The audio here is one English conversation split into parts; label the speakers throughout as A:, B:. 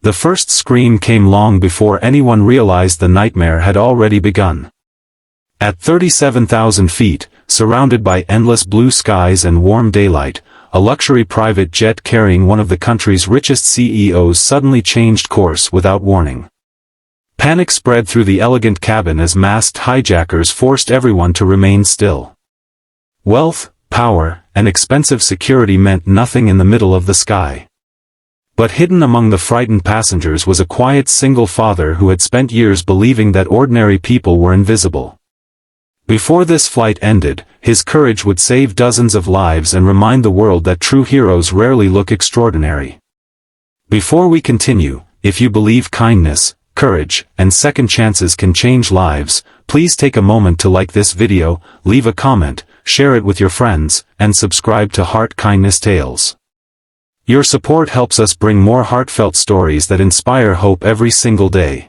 A: The first scream came long before anyone realized the nightmare had already begun. At 37,000 feet, surrounded by endless blue skies and warm daylight, a luxury private jet carrying one of the country's richest CEOs suddenly changed course without warning. Panic spread through the elegant cabin as masked hijackers forced everyone to remain still. Wealth, power, and expensive security meant nothing in the middle of the sky. But hidden among the frightened passengers was a quiet single father who had spent years believing that ordinary people were invisible. Before this flight ended, his courage would save dozens of lives and remind the world that true heroes rarely look extraordinary. Before we continue, if you believe kindness, courage, and second chances can change lives, please take a moment to like this video, leave a comment, share it with your friends, and subscribe to Heart Kindness Tales. Your support helps us bring more heartfelt stories that inspire hope every single day.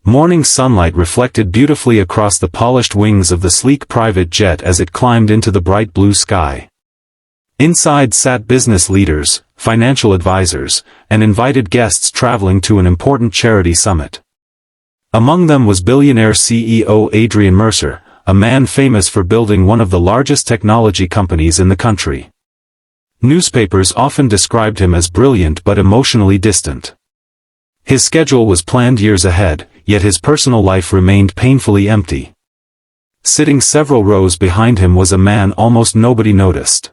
A: Morning sunlight reflected beautifully across the polished wings of the sleek private jet as it climbed into the bright blue sky. Inside sat business leaders, financial advisors, and invited guests traveling to an important charity summit. Among them was billionaire CEO Adrian Mercer, a man famous for building one of the largest technology companies in the country. Newspapers often described him as brilliant but emotionally distant. His schedule was planned years ahead, yet his personal life remained painfully empty. Sitting several rows behind him was a man almost nobody noticed.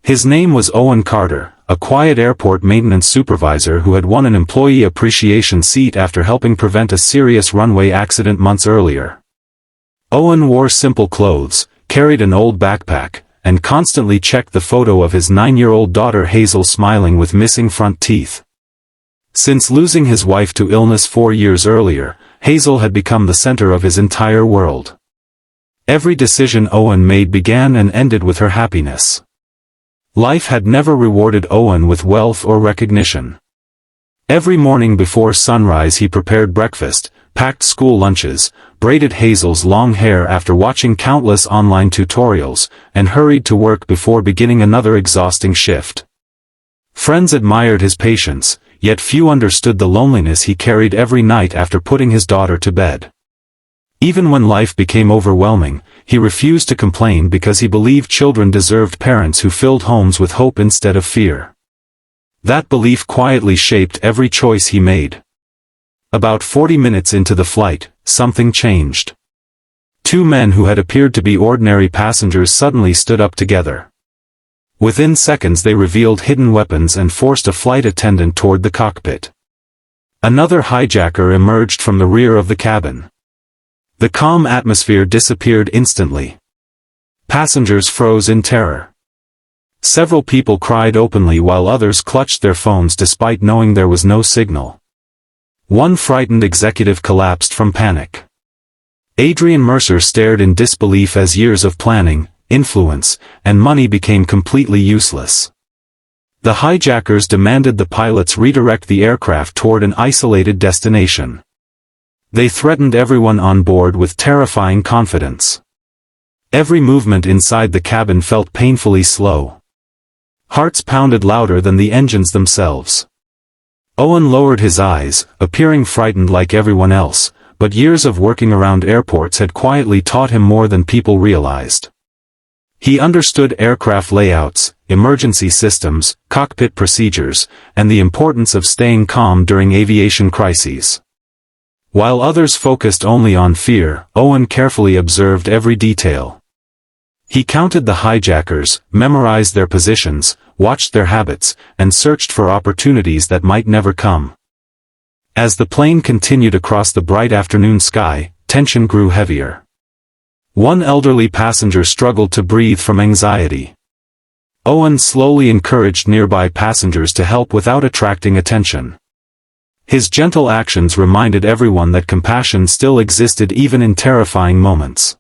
A: His name was Owen Carter, a quiet airport maintenance supervisor who had won an employee appreciation seat after helping prevent a serious runway accident months earlier. Owen wore simple clothes, carried an old backpack, and constantly checked the photo of his 9-year-old daughter Hazel smiling with missing front teeth. Since losing his wife to illness 4 years earlier, Hazel had become the center of his entire world. Every decision Owen made began and ended with her happiness. Life had never rewarded Owen with wealth or recognition. Every morning before sunrise he prepared breakfast, packed school lunches, braided Hazel's long hair after watching countless online tutorials, and hurried to work before beginning another exhausting shift. Friends admired his patience, yet few understood the loneliness he carried every night after putting his daughter to bed. Even when life became overwhelming, he refused to complain because he believed children deserved parents who filled homes with hope instead of fear. That belief quietly shaped every choice he made. About 40 minutes into the flight, something changed. Two men who had appeared to be ordinary passengers suddenly stood up together. Within seconds they revealed hidden weapons and forced a flight attendant toward the cockpit. Another hijacker emerged from the rear of the cabin. The calm atmosphere disappeared instantly. Passengers froze in terror. Several people cried openly while others clutched their phones despite knowing there was no signal. One frightened executive collapsed from panic. Adrian Mercer stared in disbelief as years of planning, influence, and money became completely useless. The hijackers demanded the pilots redirect the aircraft toward an isolated destination. They threatened everyone on board with terrifying confidence. Every movement inside the cabin felt painfully slow. Hearts pounded louder than the engines themselves. Owen lowered his eyes, appearing frightened like everyone else, but years of working around airports had quietly taught him more than people realized. He understood aircraft layouts, emergency systems, cockpit procedures, and the importance of staying calm during aviation crises. While others focused only on fear, Owen carefully observed every detail. He counted the hijackers, memorized their positions, watched their habits, and searched for opportunities that might never come. As the plane continued across the bright afternoon sky, tension grew heavier. One elderly passenger struggled to breathe from anxiety. Owen slowly encouraged nearby passengers to help without attracting attention. His gentle actions reminded everyone that compassion still existed even in terrifying moments.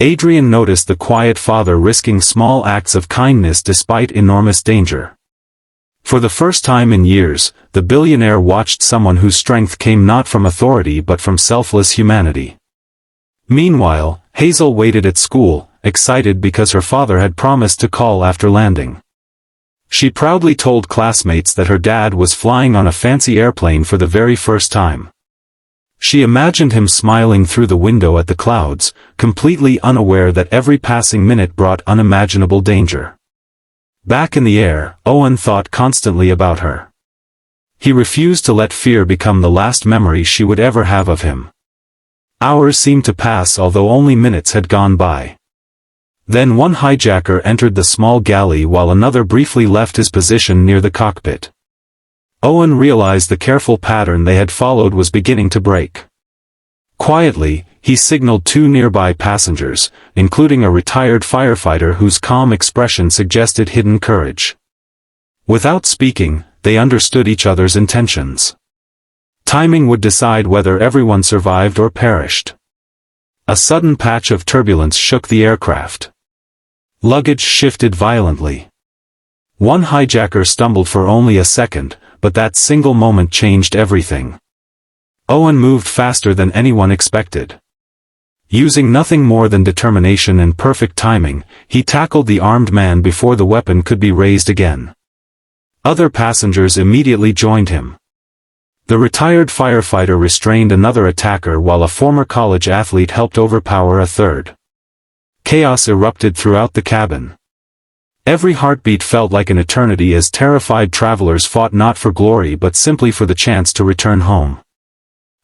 A: Adrian noticed the quiet father risking small acts of kindness despite enormous danger. For the first time in years, the billionaire watched someone whose strength came not from authority but from selfless humanity. Meanwhile, Hazel waited at school, excited because her father had promised to call after landing. She proudly told classmates that her dad was flying on a fancy airplane for the very first time. She imagined him smiling through the window at the clouds, completely unaware that every passing minute brought unimaginable danger. Back in the air, Owen thought constantly about her. He refused to let fear become the last memory she would ever have of him. Hours seemed to pass although only minutes had gone by. Then one hijacker entered the small galley while another briefly left his position near the cockpit. Owen realized the careful pattern they had followed was beginning to break. Quietly, he signaled two nearby passengers, including a retired firefighter whose calm expression suggested hidden courage. Without speaking, they understood each other's intentions. Timing would decide whether everyone survived or perished. A sudden patch of turbulence shook the aircraft. Luggage shifted violently. One hijacker stumbled for only a second, but that single moment changed everything. Owen moved faster than anyone expected. Using nothing more than determination and perfect timing, he tackled the armed man before the weapon could be raised again. Other passengers immediately joined him. The retired firefighter restrained another attacker while a former college athlete helped overpower a third. Chaos erupted throughout the cabin. Every heartbeat felt like an eternity as terrified travelers fought not for glory but simply for the chance to return home.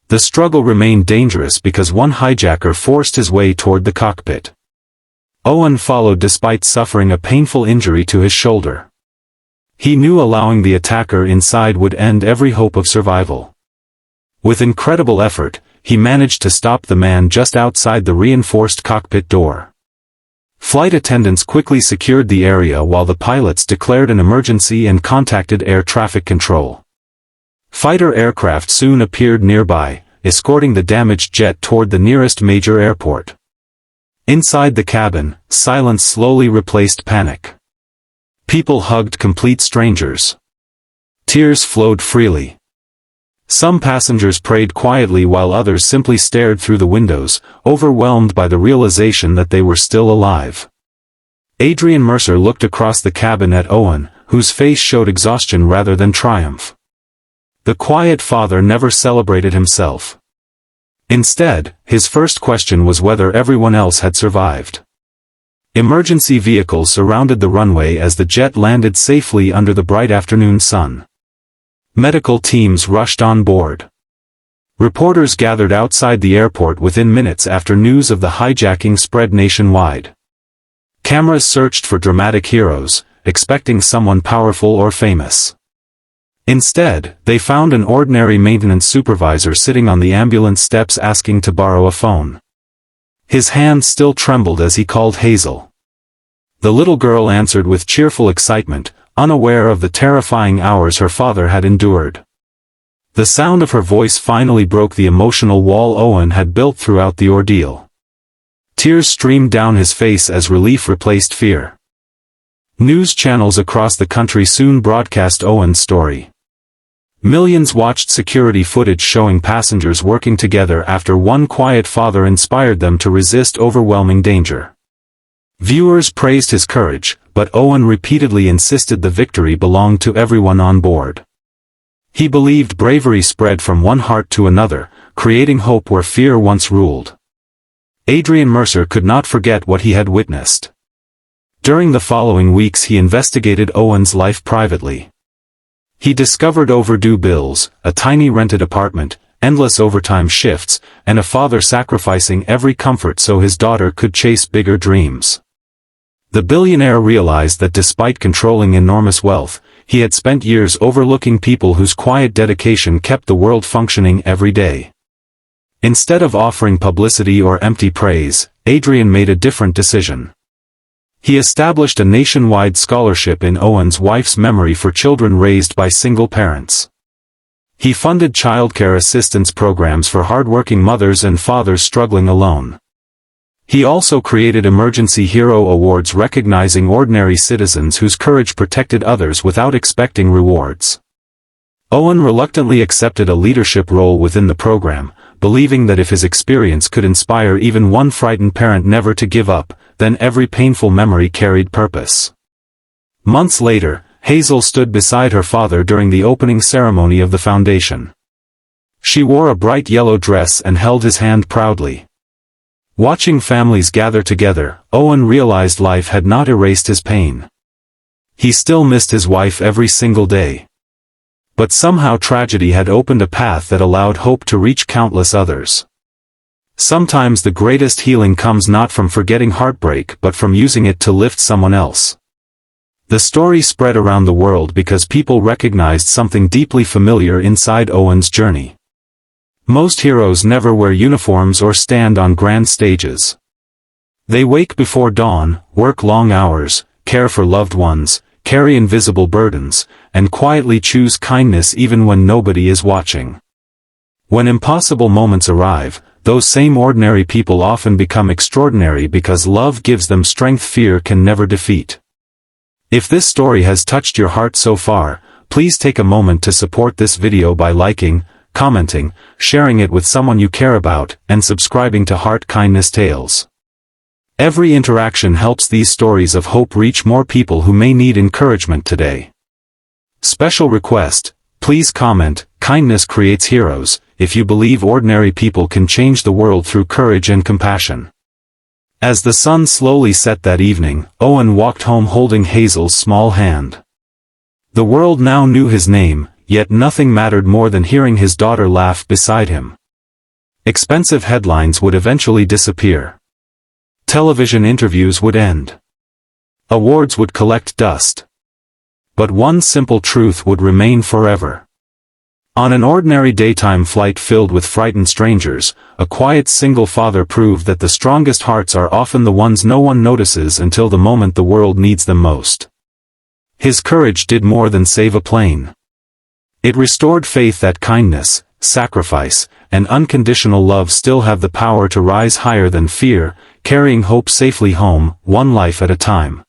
A: The struggle remained dangerous because one hijacker forced his way toward the cockpit. Owen followed despite suffering a painful injury to his shoulder. He knew allowing the attacker inside would end every hope of survival. With incredible effort, he managed to stop the man just outside the reinforced cockpit door. Flight attendants quickly secured the area while the pilots declared an emergency and contacted air traffic control. Fighter aircraft soon appeared nearby, escorting the damaged jet toward the nearest major airport. Inside the cabin, silence slowly replaced panic. People hugged complete strangers. Tears flowed freely. Some passengers prayed quietly while others simply stared through the windows, overwhelmed by the realization that they were still alive. Adrian Mercer looked across the cabin at Owen, whose face showed exhaustion rather than triumph. The quiet father never celebrated himself. Instead, his first question was whether everyone else had survived. Emergency vehicles surrounded the runway as the jet landed safely under the bright afternoon sun. Medical teams rushed on board. Reporters gathered outside the airport within minutes after news of the hijacking spread nationwide. Cameras searched for dramatic heroes, expecting someone powerful or famous. Instead, they found an ordinary maintenance supervisor sitting on the ambulance steps asking to borrow a phone. His hand still trembled as he called Hazel. The little girl answered with cheerful excitement, unaware of the terrifying hours her father had endured. The sound of her voice finally broke the emotional wall Owen had built throughout the ordeal. Tears streamed down his face as relief replaced fear. News channels across the country soon broadcast Owen's story. Millions watched security footage showing passengers working together after one quiet father inspired them to resist overwhelming danger. Viewers praised his courage, but Owen repeatedly insisted the victory belonged to everyone on board. He believed bravery spread from one heart to another, creating hope where fear once ruled. Adrian Mercer could not forget what he had witnessed. During the following weeks he investigated Owen's life privately. He discovered overdue bills, a tiny rented apartment, endless overtime shifts, and a father sacrificing every comfort so his daughter could chase bigger dreams. The billionaire realized that despite controlling enormous wealth, he had spent years overlooking people whose quiet dedication kept the world functioning every day. Instead of offering publicity or empty praise, Adrian made a different decision. He established a nationwide scholarship in Owen's wife's memory for children raised by single parents. He funded childcare assistance programs for hardworking mothers and fathers struggling alone. He also created emergency hero awards recognizing ordinary citizens whose courage protected others without expecting rewards. Owen reluctantly accepted a leadership role within the program, believing that if his experience could inspire even one frightened parent never to give up, then every painful memory carried purpose. Months later, Hazel stood beside her father during the opening ceremony of the foundation. She wore a bright yellow dress and held his hand proudly. Watching families gather together, Owen realized life had not erased his pain. He still missed his wife every single day. But somehow tragedy had opened a path that allowed hope to reach countless others. Sometimes the greatest healing comes not from forgetting heartbreak but from using it to lift someone else. The story spread around the world because people recognized something deeply familiar inside Owen's journey. Most heroes never wear uniforms or stand on grand stages. They wake before dawn, work long hours, care for loved ones, carry invisible burdens, and quietly choose kindness even when nobody is watching. When impossible moments arrive, those same ordinary people often become extraordinary because love gives them strength fear can never defeat. If this story has touched your heart so far, please take a moment to support this video by liking, commenting, sharing it with someone you care about, and subscribing to Heart Kindness Tales. Every interaction helps these stories of hope reach more people who may need encouragement today. Special request, please comment, kindness creates heroes, if you believe ordinary people can change the world through courage and compassion. As the sun slowly set that evening, Owen walked home holding Hazel's small hand. The world now knew his name, yet nothing mattered more than hearing his daughter laugh beside him. Expensive headlines would eventually disappear. Television interviews would end. Awards would collect dust. But one simple truth would remain forever. On an ordinary daytime flight filled with frightened strangers, a quiet single father proved that the strongest hearts are often the ones no one notices until the moment the world needs them most. His courage did more than save a plane. It restored faith that kindness, sacrifice, and unconditional love still have the power to rise higher than fear, carrying hope safely home, one life at a time.